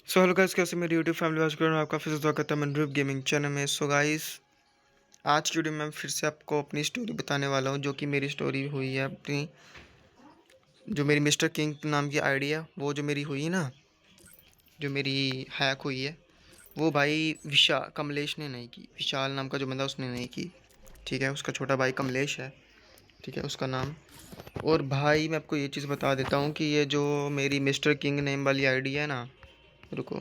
So hello guys, कैसे मेरी YouTube family watch कर आपका फिर से स्वागत है मनरूप गेमिंग चैनल में। सो गाइस, आज की वीडियो में मैं फिर से आपको अपनी स्टोरी बताने वाला हूं, जो कि मेरी स्टोरी हुई है अपनी, जो मेरी मिस्टर किंग नाम की आईडी है, वो जो मेरी हुई है ना, जो मेरी हैक हुई है, वो भाई विशाल कमलेश ने नहीं की। विशाल नाम का जो बंदा, उसने नहीं की। ठीक है, उसका छोटा भाई कमलेश है, ठीक है, उसका नाम। और भाई मैं आपको ये चीज़ बता देता हूँ कि ये जो मेरी मिस्टर किंग नेम वाली आईडी है ना, रुको,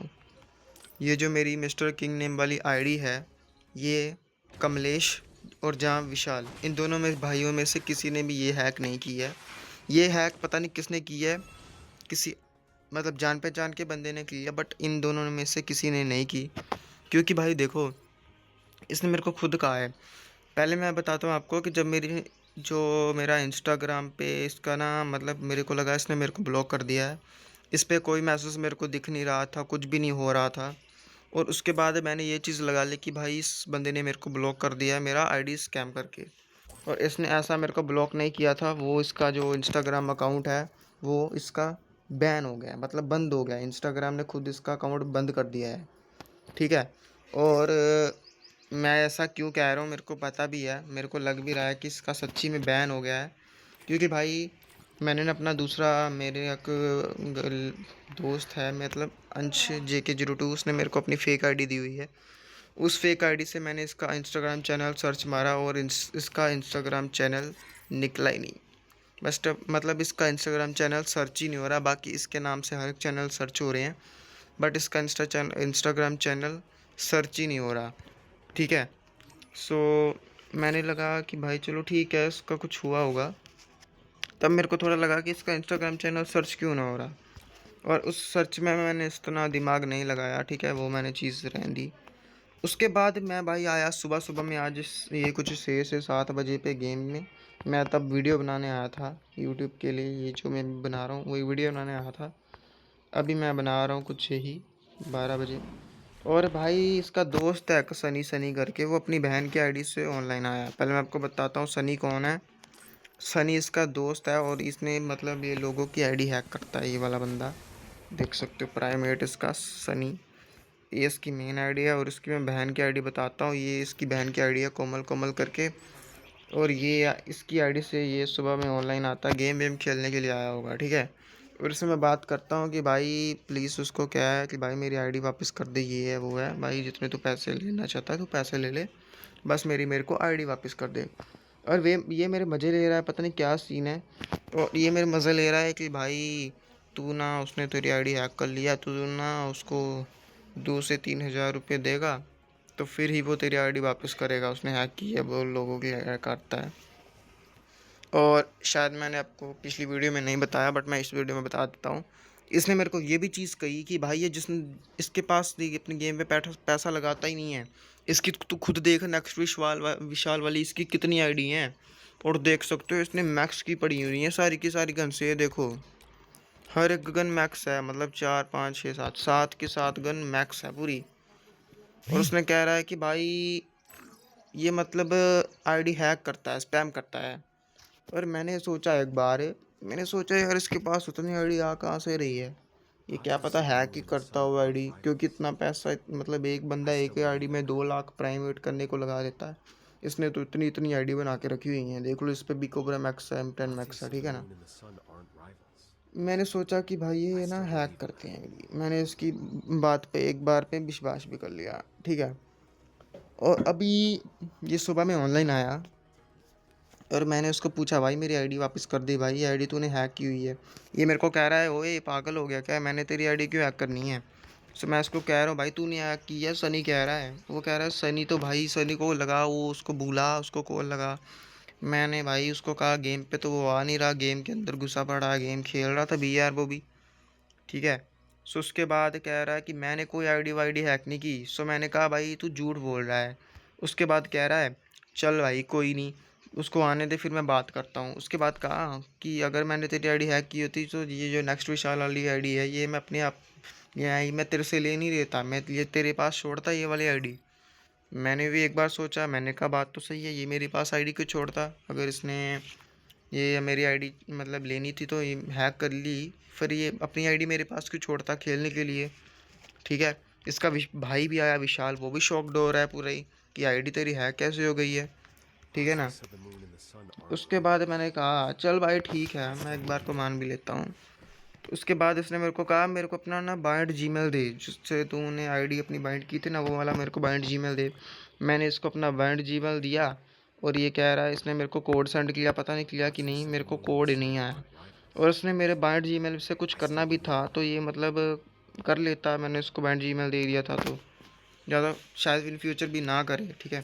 ये जो मेरी मिस्टर किंग नेम वाली आईडी है, ये कमलेश और जहाँ विशाल, इन दोनों में भाइयों में से किसी ने भी ये हैक नहीं की है। ये हैक पता नहीं किसने की है, किसी मतलब जान पहचान के बंदे ने की है, बट इन दोनों में से किसी ने नहीं की। क्योंकि भाई देखो, इसने मेरे को खुद कहा है। पहले मैं बताता हूँ आपको कि जब मेरी जो मेरा इंस्टाग्राम पे इसका ना, मतलब मेरे को लगा इसने मेरे को ब्लॉक कर दिया है। इस पर कोई मैसेज मेरे को दिख नहीं रहा था, कुछ भी नहीं हो रहा था। और उसके बाद मैंने ये चीज़ लगा ली कि भाई इस बंदे ने मेरे को ब्लॉक कर दिया है, मेरा आईडी स्कैम करके। और इसने ऐसा मेरे को ब्लॉक नहीं किया था, वो इसका जो इंस्टाग्राम अकाउंट है, वो इसका बैन हो गया, मतलब बंद हो गया। इंस्टाग्राम ने खुद इसका अकाउंट बंद कर दिया है, ठीक है। और मैं ऐसा क्यों कह रहा हूँ, मेरे को पता भी है, मेरे को लग भी रहा है कि इसका सच्ची में बैन हो गया है। क्योंकि भाई मैंने ना अपना दूसरा, मेरे एक दोस्त है, मतलब अंश JK02, उसने मेरे को अपनी फ़ेक आईडी दी हुई है। उस फेक आईडी से मैंने इसका इंस्टाग्राम चैनल सर्च मारा और इसका इंस्टाग्राम चैनल निकला ही नहीं। बस मतलब इसका इंस्टाग्राम चैनल सर्च ही नहीं हो रहा। बाकी इसके नाम से हर एक चैनल सर्च हो रहे हैं, बट इसका इंस्टाग्राम चैनल सर्च ही नहीं हो रहा, ठीक है। सो मैंने लगा कि भाई चलो ठीक है, इसका कुछ हुआ होगा। तब मेरे को थोड़ा लगा कि इसका इंस्टाग्राम चैनल सर्च क्यों ना हो रहा, और उस सर्च में मैंने इतना दिमाग नहीं लगाया, ठीक है, वो मैंने चीज़ रहने दी। उसके बाद मैं भाई आया सुबह सुबह में, आज ये कुछ 6 से 7 बजे पे गेम में। मैं तब वीडियो बनाने आया था यूट्यूब के लिए, ये जो मैं बना रहा हूँ वही वीडियो बनाने आया था। अभी मैं बना रहा हूँ कुछ ही 12 बजे। और भाई इसका दोस्त है एक सनी सनी करके, वो अपनी बहन की आईडी से ऑनलाइन आया। पहले मैं आपको बताता हूँ सनी कौन है। सनी इसका दोस्त है, और इसने मतलब ये लोगों की आईडी हैक करता है, ये वाला बंदा देख सकते हो, प्राइमेट इसका सनी। ये इसकी मेन आईडी है, और इसकी मैं बहन की आईडी बताता हूँ। ये इसकी बहन की आईडी है कोमल कोमल करके। और ये इसकी आईडी से ये सुबह में ऑनलाइन आता है, गेम वेम खेलने के लिए आया होगा, ठीक है। और इससे मैं बात करता हूँ कि भाई प्लीज़ उसको क्या है कि भाई मेरी आईडी वापस कर दे, ये है वो है, भाई जितने तू पैसे लेना चाहता है तो पैसे ले ले, बस मेरे को आईडी वापस कर दे। और वे ये मेरे मज़े ले रहा है, पता नहीं क्या सीन है। और ये मेरे मज़े ले रहा है कि भाई तू ना, उसने तेरी आईडी हैक कर लिया, तू ना उसको 2 से 3 हज़ार रुपये देगा, तो फिर ही वो तेरी आईडी वापस करेगा। उसने हैक की है, वो लोगों की हैक करता है। और शायद मैंने आपको पिछली वीडियो में नहीं बताया, बट मैं इस वीडियो में बता देता हूँ। इसने मेरे को ये भी चीज़ कही कि भाई ये जिसने इसके पास अपने गेम पे पैसा लगाता ही नहीं है, इसकी तू खुद देख, नेक्स्ट विशाल वाली इसकी कितनी आईडी हैं। और देख सकते हो इसने मैक्स की पड़ी हुई है सारी की सारी गन से, ये देखो हर एक गन मैक्स है, मतलब 4 5 6 7 7 के 7 गन मैक्स है पूरी। और उसने कह रहा है कि भाई ये मतलब आईडी हैक करता है, स्पैम करता है। और मैंने सोचा एक बार, मैंने सोचा यार इसके पास उतनी आईडी आ कहाँ से रही है, ये क्या पता हैक ही करता हो आईडी, क्योंकि इतना पैसा, मतलब एक बंदा एक ही आईडी में 2 लाख प्राइवेट करने को लगा देता है। इसने तो इतनी इतनी आईडी बना के रखी हुई है, देख लो इस पर भी कोबरा मैक्स है, M10 मैक्स है, ठीक है ना। मैंने सोचा कि भाई ये ना हैक करते हैं आईडी, मैंने इसकी बात पे एक बार पे विश्वास भी कर लिया, ठीक है। और अभी ये सुबह में ऑनलाइन आया, और मैंने उसको पूछा भाई मेरी आईडी वापस कर दे भाई, ये आईडी तूने हैक की हुई है। ये मेरे को कह रहा है ओए पागल हो गया क्या, मैंने तेरी आईडी क्यों हैक करनी है। सो मैं उसको कह रहा हूँ भाई तूने हैक की है, सनी कह रहा है। वो कह रहा है सनी तो भाई, सनी को लगा, वो उसको भूला, उसको कॉल लगा। मैंने भाई उसको कहा गेम पे, तो वो आ नहीं रहा, गेम के अंदर घुसा पड़ा है, गेम खेल रहा था BR वो भी, ठीक है। सो उसके बाद कह रहा है कि मैंने कोई आईडी वाईडी हैक नहीं की। सो मैंने कहा भाई तू झूठ बोल रहा है। उसके बाद कह रहा है चल भाई कोई नहीं, उसको आने दे, फिर मैं बात करता हूँ। उसके बाद कहा कि अगर मैंने तेरी आईडी हैक की होती तो ये जो नेक्स्ट विशाल वाली आईडी है, ये मैं अपने आप, ये आई मैं तेरे से ले नहीं लेता, मैं ये तेरे पास छोड़ता ये वाली आईडी। मैंने भी एक बार सोचा, मैंने कहा बात तो सही है, ये मेरे पास आईडी क्यों छोड़ता, अगर इसने ये मेरी आईडी मतलब लेनी थी तो ये हैक कर ली, फिर ये अपनी आईडी मेरे पास क्यों छोड़ता खेलने के लिए, ठीक है। इसका भाई भी आया विशाल, वो भी शॉक्ड हो रहा है पूरा ही कि आईडी तेरी हैक कैसे हो गई है, ठीक है ना। उसके बाद मैंने कहा चल भाई ठीक है, मैं एक बार को मान भी लेता हूँ। तो उसके बाद इसने मेरे को कहा मेरे को अपना ना बाइंड जीमेल दे, जिससे तूने आईडी अपनी बाइंड की थी ना, वो वाला मेरे को बाइंड जीमेल दे। मैंने इसको अपना बाइंड जीमेल दिया और ये कह रहा है, इसने मेरे को कोड सेंड किया, पता नहीं किया कि नहीं, मेरे को कोड ही नहीं आया। और उसने मेरे बाइंड जीमेल से कुछ करना भी था तो ये मतलब कर लेता, मैंने उसको बाइंड जीमेल दे दिया था तो ज़्यादा शायद इन फ्यूचर भी ना करे, ठीक है।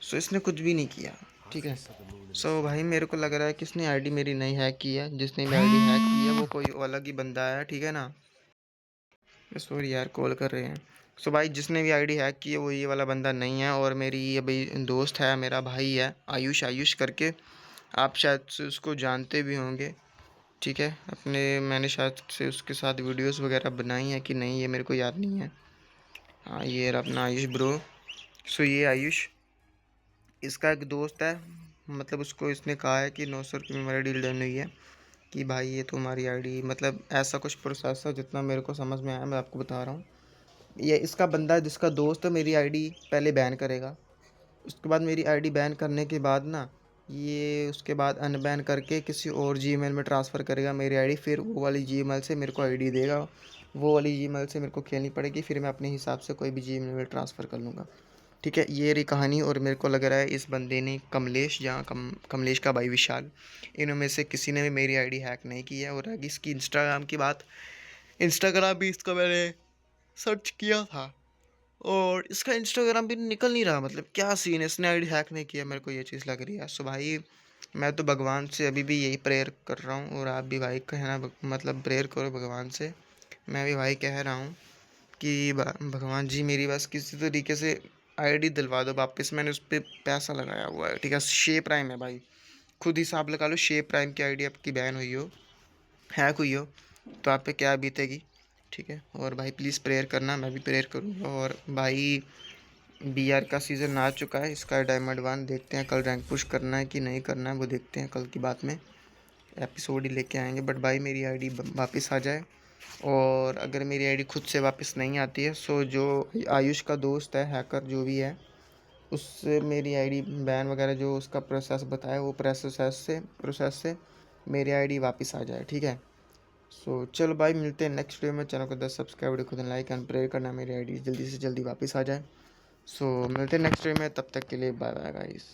सो इसने कुछ भी नहीं किया, ठीक है। सो भाई मेरे को लग रहा है कि इसने आईडी मेरी नहीं हैक की है, जिसने मेरी आईडी हैक की है वो कोई अलग ही बंदा है, ठीक है ना। सॉरी यार, कॉल कर रहे हैं। सो भाई जिसने भी आईडी हैक की है वो ये वाला बंदा नहीं है, और मेरी ये भाई दोस्त है, मेरा भाई है आयुष, आयुष करके, आप शायद से उसको जानते भी होंगे, ठीक है। मैंने शायद से उसके साथ वीडियोस वगैरह बनाई है कि नहीं ये मेरे को याद नहीं है। हाँ ये रहा अपना आयुष ब्रो। सो ये आयुष इसका एक दोस्त है, मतलब उसको इसने कहा है कि 900 रुपये में हमारी डील डन हुई है कि भाई ये तुम्हारी आईडी, मतलब ऐसा कुछ प्रोसेस है जितना मेरे को समझ में आया मैं आपको बता रहा हूँ। ये इसका बंदा जिसका दोस्त है मेरी आईडी पहले बैन करेगा, उसके बाद मेरी आईडी बैन करने के बाद ना ये उसके बाद अनबैन करके किसी और जीमेल में ट्रांसफ़र करेगा मेरी आईडी, फिर वो वाली जीमेल से मेरे को आईडी देगा, वो वाली जीमेल से मेरे को खेलनी पड़ेगी, फिर मैं अपने हिसाब से कोई भी जीमेल में ट्रांसफ़र कर लूँगा, ठीक है। ये रही कहानी। और मेरे को लग रहा है इस बंदे ने कमलेश, जहाँ कमलेश का भाई विशाल, इनों में से किसी ने भी मेरी आईडी हैक नहीं की है। और रही इसकी इंस्टाग्राम की बात, इंस्टाग्राम भी इसका मैंने सर्च किया था और इसका इंस्टाग्राम भी निकल नहीं रहा, मतलब क्या सीन है, इसने आईडी हैक नहीं किया, मेरे को ये चीज़ लग रही है। सो भाई मैं तो भगवान से अभी भी यही प्रेयर कर रहा हूँ, और आप भी भाई कहना मतलब प्रेयर करो भगवान से। मैं भी भाई कह रहा हूँ कि भगवान जी मेरी बस किसी तरीके से आईडी दिलवा दो वापस, मैंने उस पर पैसा लगाया हुआ है, ठीक है। शे प्राइम है भाई, खुद हिसाब लगा लो, शे प्राइम की आईडी आपकी बैन हुई हो, हैक हुई हो, तो आप पे क्या बीतेगी, ठीक है। और भाई प्लीज़ प्रेयर करना, मैं भी प्रेयर करूँगा। और भाई बीआर का सीज़न आ चुका है, इसका डायमंड 1 देखते हैं कल रैंक पुश करना है कि नहीं करना है, वो देखते हैं कल की बात में, एपिसोड ही लेके आएंगे। बट भाई मेरी आईडी वापस आ जाए, और अगर मेरी आईडी खुद से वापस नहीं आती है, सो जो आयुष का दोस्त है हैकर जो भी है, उससे मेरी आईडी बैन वगैरह जो उसका प्रोसेस बताया, वो प्रोसेस से मेरी आईडी वापस आ जाए, ठीक है। सो चलो भाई मिलते हैं नेक्स्ट वीडियो में। चैनल को 10 सब्सक्राइब, वीडियो को लाइक एंड प्रेयर करना मेरी आईडी जल्दी से जल्दी वापस आ जाए। सो मिलते हैं नेक्स्ट वीडियो में, तब तक के लिए बाय बाय गाइस।